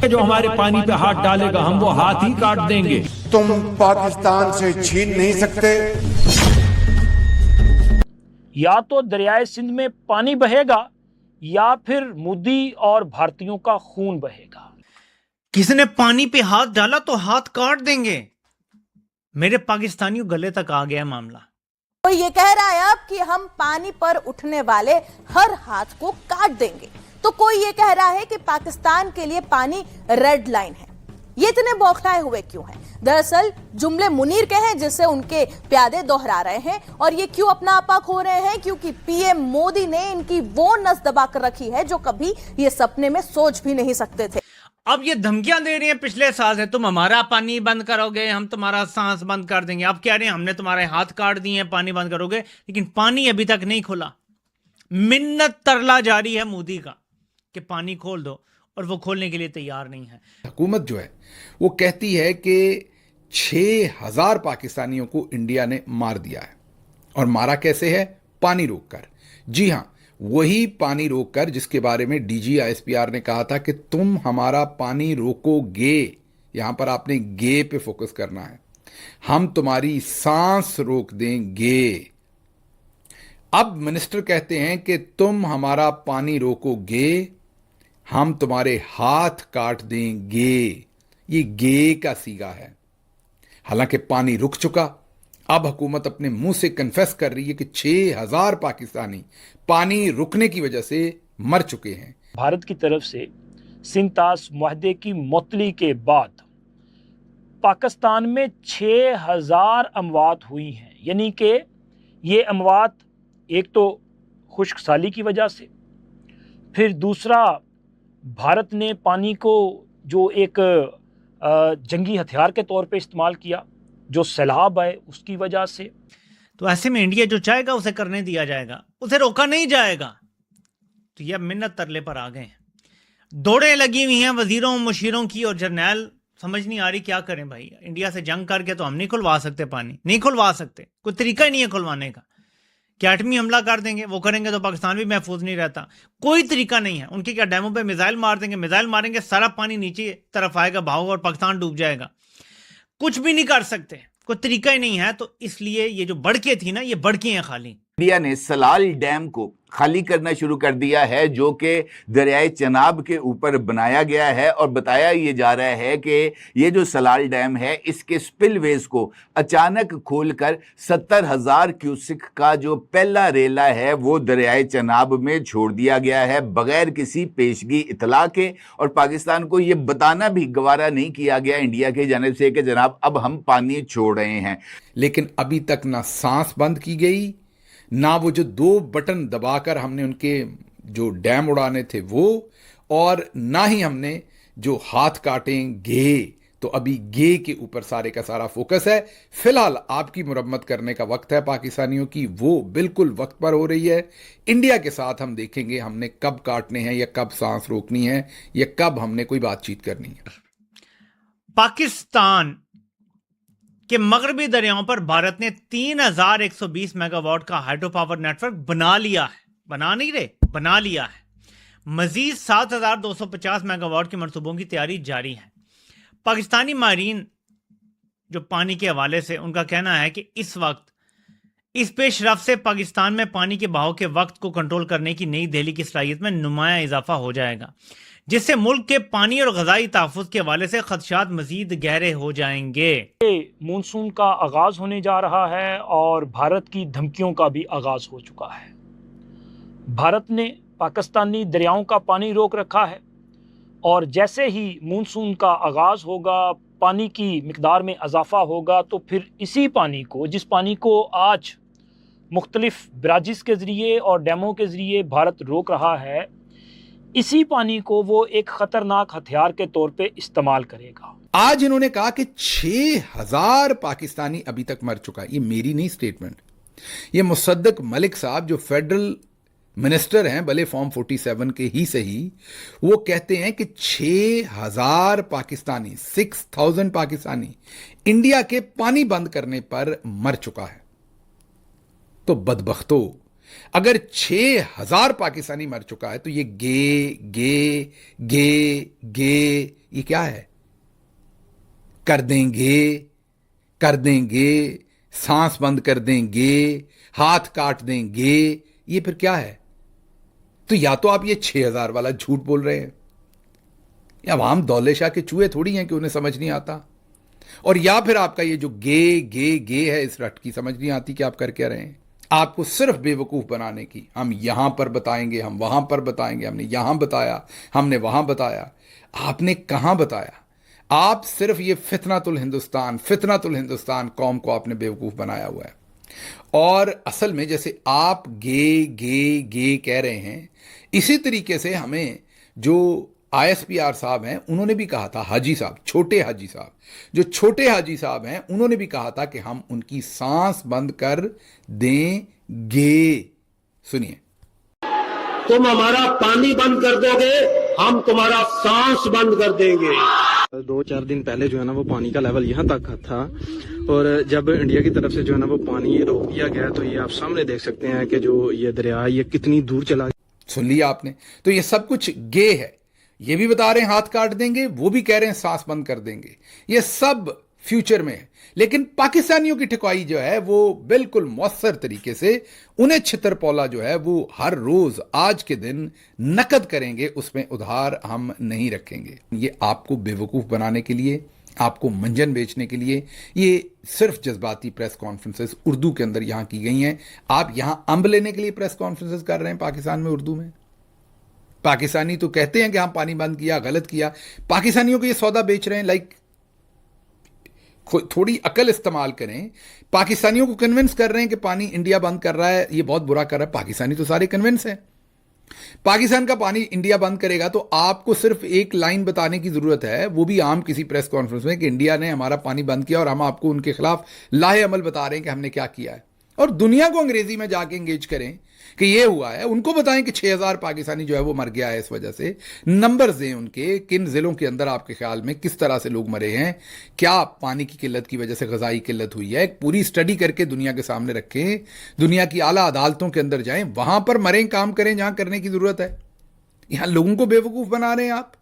जो हमारे पानी पे हाथ डालेगा हम वो हाथ ही काट देंगे। तुम पाकिस्तान से छीन नहीं सकते। या तो दरियाए सिंध में पानी बहेगा या फिर मोदी और भारतीयों का खून बहेगा। किसी ने पानी पे हाथ डाला तो हाथ काट देंगे। मेरे पाकिस्तानियों गले तक आ गया मामला। तो ये कह रहा है अब कि हम पानी पर उठने वाले हर हाथ को काट देंगे। तो कोई ये कह रहा है कि पाकिस्तान के लिए पानी रेड लाइन है। ये इतने बौखलाए हुए क्यों हैं? दरअसल जुमले मुनीर के हैं जिसे उनके प्यादे दोहरा रहे हैं। और ये क्यों अपना आपा खो रहे हैं? क्योंकि पीएम मोदी ने इनकी वो नस दबा कर रखी है जो कभी ये सपने में सोच भी नहीं सकते थे। अब ये धमकियां दे रही हैं पिछले साल से, तुम हमारा पानी बंद करोगे, हम तुम्हारा सांस बंद कर देंगे। अब कह रहे हैं हमने तुम्हारे हाथ काट दिए हैं, पानी बंद करोगे, लेकिन पानी अभी तक नहीं खुला। मिन्नत तरला जारी है मोदी का कि पानी खोल दो, और वो खोलने के लिए तैयार नहीं है। हुकूमत जो है वो कहती है कि 6,000 पाकिस्तानियों को इंडिया ने मार दिया है। और मारा कैसे है? पानी रोककर। जी हां, वही पानी रोककर जिसके बारे में डीजी आईएसपीआर ने कहा था कि तुम हमारा पानी रोकोगे। यहां पर आपने गे पे फोकस करना है। हम तुम्हारी सांस रोक देंगे। अब मिनिस्टर कहते हैं कि तुम हमारा पानी रोकोगे, हम तुम्हारे हाथ काट देंगे। ये गे का सीगा है। हालांकि पानी रुक चुका। अब हुकूमत अपने मुंह से कन्फेस कर रही है कि 6,000 पाकिस्तानी पानी रुकने की वजह से मर चुके हैं। भारत की तरफ से सिंतास मुआहदे की मुअत्तली के बाद पाकिस्तान में 6,000 अमवात हुई हैं। यानी कि ये अमवात एक तो खुश्क साली की वजह से, फिर दूसरा भारत ने पानी को जो एक जंगी हथियार के तौर पे इस्तेमाल किया, जो सैलाब आए उसकी वजह से। तो ऐसे में इंडिया जो चाहेगा उसे करने दिया जाएगा, उसे रोका नहीं जाएगा। तो ये मिन्नत तरले पर आ गए हैं। दौड़ें लगी हुई हैं वजीरों मुशीरों की, और जर्नैल समझ नहीं आ रही क्या करें भाई। इंडिया से जंग करके तो हम नहीं खुलवा सकते, पानी नहीं खुलवा सकते, कोई तरीका ही नहीं है खुलवाने का। क्या एटमी हमला कर देंगे? वो करेंगे तो पाकिस्तान भी महफूज नहीं रहता। कोई तरीका नहीं है। उनके क्या डैमों पे मिसाइल मार देंगे, मिसाइल मारेंगे, सारा पानी नीचे तरफ आएगा, भागोगा और पाकिस्तान डूब जाएगा। कुछ भी नहीं कर सकते, कोई तरीका ही नहीं है। तो इसलिए ये जो बड़के थी ना, ये बड़के हैं खाली। इंडिया ने सलाल डैम को खाली करना शुरू कर दिया है, जो कि दरियाए चनाब के ऊपर बनाया गया है। और बताया ये जा रहा है कि ये जो सलाल डैम है, इसके स्पिलवेज को अचानक खोलकर 70,000 क्यूसिक का जो पहला रेला है वो दरियाए चनाब में छोड़ दिया गया है, बगैर किसी पेशगी इतला के। और पाकिस्तान को ये बताना भी गवारा नहीं किया गया इंडिया की जानिब से कि जनाब अब हम पानी छोड़ रहे हैं। लेकिन अभी तक ना सांस बंद की गई, ना वो जो 2 बटन दबाकर हमने उनके जो डैम उड़ाने थे वो, और ना ही हमने जो हाथ काटेंगे। तो अभी गे के ऊपर सारे का सारा फोकस है। फिलहाल आपकी मुरम्मत करने का वक्त है पाकिस्तानियों की, वो बिल्कुल वक्त पर हो रही है। इंडिया के साथ हम देखेंगे हमने कब काटने हैं, या कब सांस रोकनी है, या कब हमने कोई बातचीत करनी है। पाकिस्तान कि मगरबी दरियाओं पर भारत ने 3,120 मेगावाट का हाइड्रो पावर नेटवर्क बना लिया है। बना नहीं रहे, बना लिया है। मजीद 7,250 मेगावाट के मंसूबों की तैयारी जारी है। पाकिस्तानी माहिरीन जो पानी के हवाले से, उनका कहना है कि इस वक्त इस पेशरफ से पाकिस्तान में पानी के बहाव के वक्त को कंट्रोल करने की नई दिल्ली की सलाहियत में नुमाया इजाफा हो जाएगा, जिससे मुल्क के पानी और ग़ज़ाई तहफ़्फ़ुज़ के हवाले से खदशात मज़ीद गहरे हो जाएंगे। मानसून का आगाज़ होने जा रहा है और भारत की धमकियों का भी आगाज़ हो चुका है। भारत ने पाकिस्तानी दरियाओं का पानी रोक रखा है, और जैसे ही मानसून का आगाज़ होगा, पानी की मिक़दार में इजाफ़ा होगा, तो फिर इसी पानी को, जिस पानी को आज मुख्तलिफ़ बराजिस के ज़रिए और डैमों के ज़रिए भारत रोक रहा है, इसी पानी को वो एक खतरनाक हथियार के तौर पे इस्तेमाल करेगा। आज इन्होंने कहा कि 6,000 पाकिस्तानी अभी तक मर चुका है। ये मेरी नहीं स्टेटमेंट, ये मुसद्दक मलिक साहब जो फेडरल मिनिस्टर हैं, भले फॉर्म 47 के ही सही, वो कहते हैं कि 6,000 पाकिस्तानी, 6,000 पाकिस्तानी इंडिया के पानी बंद करने पर मर चुका है। तो बदबख्तो, अगर 6,000 पाकिस्तानी मर चुका है तो ये गे ये क्या है? कर देंगे, सांस बंद कर देंगे, हाथ काट देंगे, ये फिर क्या है? तो या तो आप ये 6,000 वाला झूठ बोल रहे हैं, या आम दौले शाह के चूहे थोड़ी हैं कि उन्हें समझ नहीं आता, और या फिर आपका ये जो गे है, इस रट की समझ नहीं आती कि आप कर क्या रहे हैं। आपको सिर्फ बेवकूफ बनाने की, हम यहां पर बताएंगे, हम वहां पर बताएंगे, हमने यहां बताया, हमने वहां बताया। आपने कहां बताया? आप सिर्फ ये फितनातुल हिंदुस्तान कौम को आपने बेवकूफ बनाया हुआ है। और असल में जैसे आप गे कह रहे हैं, इसी तरीके से हमें जो ISPR साहब हैं उन्होंने भी कहा था, हाजी साहब, छोटे हाजी साहब, जो छोटे हाजी साहब हैं उन्होंने भी कहा था कि हम उनकी सांस बंद कर देंगे। सुनिए। तुम हमारा पानी बंद कर दोगे, हम तुम्हारा सांस बंद कर देंगे। 2-4 दिन पहले जो है ना वो पानी का लेवल यहाँ तक था, और जब इंडिया की तरफ से जो है ना वो पानी रोक दिया गया, तो ये आप सामने देख सकते हैं कि जो ये दरिया ये कितनी दूर चला। सुन लिया आपने? तो ये सब कुछ गे है। ये भी बता रहे हैं हाथ काट देंगे, वो भी कह रहे हैं सांस बंद कर देंगे। ये सब फ्यूचर में है। लेकिन पाकिस्तानियों की ठुकाई जो है वो बिल्कुल मौसर तरीके से, उन्हें छितर-पौला जो है वो हर रोज आज के दिन नकद करेंगे, उसमें उधार हम नहीं रखेंगे। ये आपको बेवकूफ बनाने के लिए, आपको मंजन बेचने के लिए ये सिर्फ जज्बाती प्रेस कॉन्फ्रेंसेस उर्दू के अंदर यहां की गई हैं। आप यहां अंब लेने के लिए प्रेस कॉन्फ्रेंसेस कर रहे हैं पाकिस्तान में उर्दू में। पाकिस्तानी तो कहते हैं कि हम पानी बंद किया, गलत किया। पाकिस्तानियों को ये सौदा बेच रहे हैं। लाइक थोड़ी अकल इस्तेमाल करें। पाकिस्तानियों को कन्विंस कर रहे हैं कि पानी इंडिया बंद कर रहा है, ये बहुत बुरा कर रहा है। पाकिस्तानी तो सारे कन्विंस हैं। पाकिस्तान का पानी इंडिया बंद करेगा तो आपको सिर्फ एक लाइन बताने की जरूरत है, वो भी आम किसी प्रेस कॉन्फ्रेंस में, कि इंडिया ने हमारा पानी बंद किया और हम आपको उनके खिलाफ लाहे अमल बता रहे हैं कि हमने क्या किया है। और दुनिया को अंग्रेजी में जाके एंगेज करें कि ये हुआ है। उनको बताएं कि 6,000 पाकिस्तानी जो है वो मर गया है इस वजह से। नंबर्स दें उनके, किन जिलों के अंदर आपके ख्याल में किस तरह से लोग मरे हैं, क्या पानी की किल्लत की वजह से ग़िज़ाई किल्लत हुई है। एक पूरी स्टडी करके दुनिया के सामने रखें। दुनिया की आला अदालतों के अंदर जाएं, वहां पर मरें, काम करें जहां करने की जरूरत है। यहां लोगों को बेवकूफ बना रहे हैं आप।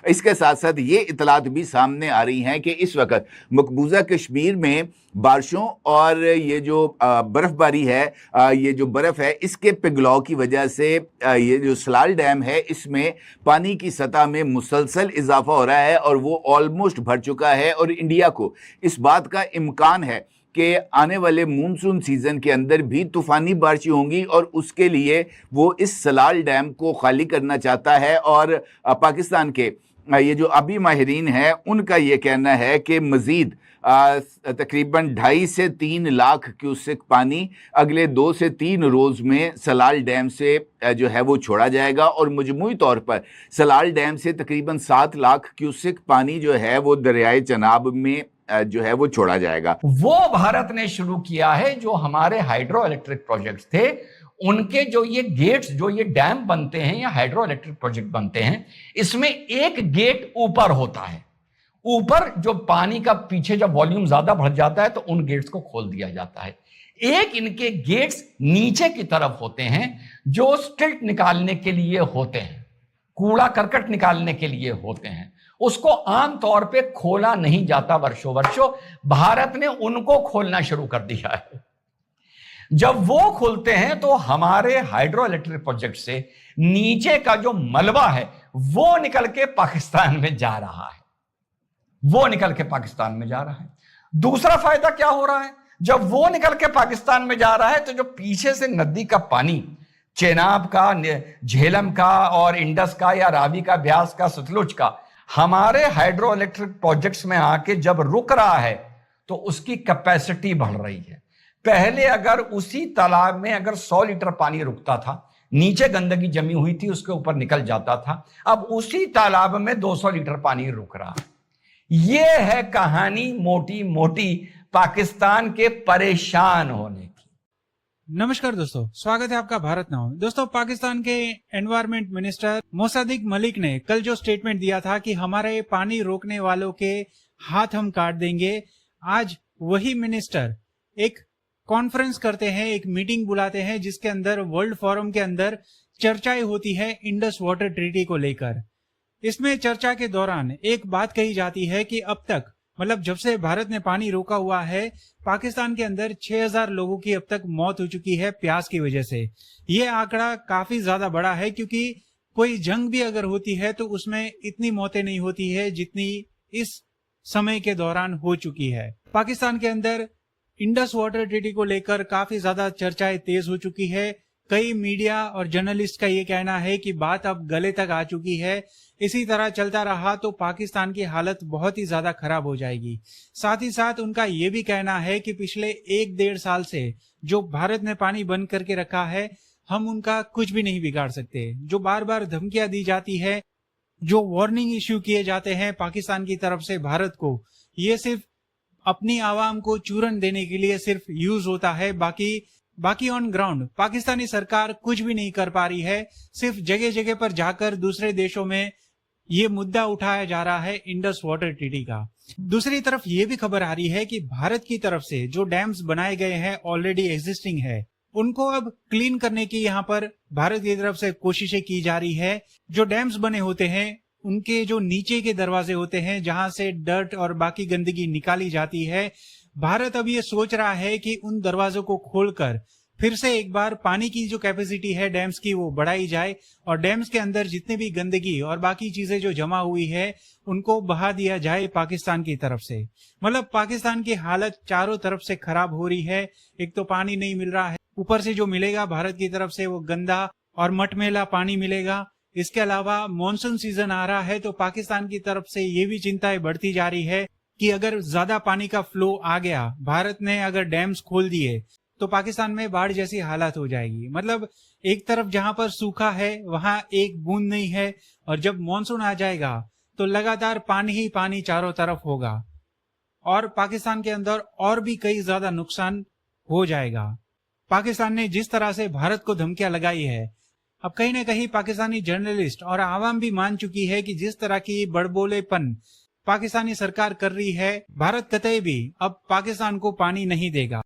इसके साथ साथ ये इतलात भी सामने आ रही हैं कि इस वक्त मकबूजा कश्मीर में बारिशों और ये जो बर्फबारी है, ये जो बर्फ है, इसके पिघलाव की वजह से ये जो सलाल डैम है इसमें पानी की सतह में मुसलसल इजाफा हो रहा है और वो ऑलमोस्ट भर चुका है। और इंडिया को इस बात का इम्कान है कि आने वाले मानसून सीजन के अंदर भी तूफानी बारिशें होंगी और उसके लिए वो इस सलाल डैम को खाली करना चाहता है। और पाकिस्तान के ये जो अभी माहिरीन हैं उनका ये कहना है कि मज़ीद तकरीबन 2.5 से 3 लाख क्यूसेक पानी अगले 2 से 3 रोज़ में सलाल डैम से जो है वो छोड़ा जाएगा और मजमूई तौर पर सलाल डैम से तकरीबन 7 लाख क्यूसेक पानी जो है वो दरियाए चनाब में जो है वो छोड़ा जाएगा। वो भारत ने शुरू किया है जो हमारे हाइड्रो इलेक्ट्रिक प्रोजेक्ट्स थे, उनके जो ये गेट्स, जो ये डैम बनते हैं या हाइड्रो इलेक्ट्रिक प्रोजेक्ट बनते हैं, इसमें एक गेट ऊपर होता है। ऊपर जो पानी का पीछे जब वॉल्यूम ज्यादा बढ़ जाता है तो उन गेट्स को खोल दिया जाता है। एक इनके गेट्स नीचे की तरफ होते हैं जो स्टिल्ट निकालने के लिए होते हैं, कूड़ा करकट निकालने के लिए होते हैं। उसको आमतौर पे खोला नहीं जाता वर्षों। भारत ने उनको खोलना शुरू कर दिया है। जब वो खुलते हैं तो हमारे हाइड्रो इलेक्ट्रिक प्रोजेक्ट से नीचे का जो मलबा है वो निकल के पाकिस्तान में जा रहा है, दूसरा फायदा क्या हो रहा है, जब वो निकल के पाकिस्तान में जा रहा है तो जो पीछे से नदी का पानी, चेनाब का, झेलम का और इंडस का या रावी का, ब्यास का, सतलुज का, हमारे हाइड्रो इलेक्ट्रिक प्रोजेक्ट्स में आके जब रुक रहा है तो उसकी कैपेसिटी बढ़ रही है। पहले अगर उसी तालाब में अगर 100 लीटर पानी रुकता था, नीचे गंदगी जमी हुई थी उसके ऊपर निकल जाता था, अब उसी तालाब में 200 लीटर पानी रुक रहा है। यह है कहानी मोटी मोटी पाकिस्तान के परेशान होने की। नमस्कार दोस्तों, स्वागत है आपका भारत नाउ। दोस्तों, पाकिस्तान के एनवायरमेंट मिनिस्टर मोसादिक मलिक ने कल जो स्टेटमेंट दिया था कि हमारे पानी रोकने वालों के हाथ हम काट देंगे, आज वही मिनिस्टर एक कॉन्फ्रेंस करते हैं, एक मीटिंग बुलाते हैं जिसके अंदर वर्ल्ड फोरम के अंदर चर्चाएं होती है इंडस वाटर ट्रीटी को लेकर। इसमें चर्चा के दौरान एक बात कही जाती है कि अब तक मतलब जब से भारत ने पानी रोका हुआ है, पाकिस्तान के अंदर 6000 लोगों की अब तक मौत हो चुकी है प्यास की वजह से। ये आंकड़ा काफी ज्यादा बड़ा है क्योंकि कोई जंग भी अगर होती है तो उसमें इतनी मौतें नहीं होती है जितनी इस समय के दौरान हो चुकी है। पाकिस्तान के अंदर इंडस वाटर ट्रीटी को लेकर काफी ज्यादा चर्चाएं तेज हो चुकी है। कई मीडिया और जर्नलिस्ट का ये कहना है कि बात अब गले तक आ चुकी है। इसी तरह चलता रहा तो पाकिस्तान की हालत बहुत ही ज्यादा खराब हो जाएगी। साथ ही साथ उनका ये भी कहना है कि पिछले 1-1.5 साल से जो भारत ने पानी बंद करके रखा है, हम उनका कुछ भी नहीं बिगाड़ सकते। जो बार बार धमकियां दी जाती है, जो वार्निंग इश्यू किए जाते हैं पाकिस्तान की तरफ से भारत को, ये सिर्फ अपनी आवाम को चूरन देने के लिए सिर्फ यूज होता है। बाकी ऑन ग्राउंड पाकिस्तानी सरकार कुछ भी नहीं कर पा रही है। सिर्फ जगह जगह पर जाकर दूसरे देशों में ये मुद्दा उठाया जा रहा है इंडस वाटर ट्रीटी का। दूसरी तरफ ये भी खबर आ रही है कि भारत की तरफ से जो डैम्स बनाए गए हैं ऑलरेडी एग्जिस्टिंग है, उनको अब क्लीन करने की यहाँ पर भारत की तरफ से कोशिशें की जा रही है। जो डैम्स बने होते हैं उनके जो नीचे के दरवाजे होते हैं जहां से डर्ट और बाकी गंदगी निकाली जाती है, भारत अब ये सोच रहा है कि उन दरवाजों को खोलकर फिर से एक बार पानी की जो कैपेसिटी है डैम्स की वो बढ़ाई जाए और डैम्स के अंदर जितनी भी गंदगी और बाकी चीजें जो जमा हुई है उनको बहा दिया जाए पाकिस्तान की तरफ से। मतलब पाकिस्तान की हालत चारों तरफ से खराब हो रही है। एक तो पानी नहीं मिल रहा है, ऊपर से जो मिलेगा भारत की तरफ से वो गंदा और मटमैला पानी मिलेगा। इसके अलावा मॉनसून सीजन आ रहा है तो पाकिस्तान की तरफ से ये भी चिंताएं बढ़ती जा रही है कि अगर ज्यादा पानी का फ्लो आ गया, भारत ने अगर डैम्स खोल दिए तो पाकिस्तान में बाढ़ जैसी हालत हो जाएगी। मतलब एक तरफ जहां पर सूखा है वहां एक बूंद नहीं है और जब मॉनसून आ जाएगा तो लगातार पानी ही पानी चारों तरफ होगा और पाकिस्तान के अंदर और भी कई ज्यादा नुकसान हो जाएगा। पाकिस्तान ने जिस तरह से भारत को धमकियां लगाई है, अब कहीं ना कहीं पाकिस्तानी जर्नलिस्ट और आवाम भी मान चुकी है कि जिस तरह की बड़बोलेपन पाकिस्तानी सरकार कर रही है, भारत कतई भी अब पाकिस्तान को पानी नहीं देगा।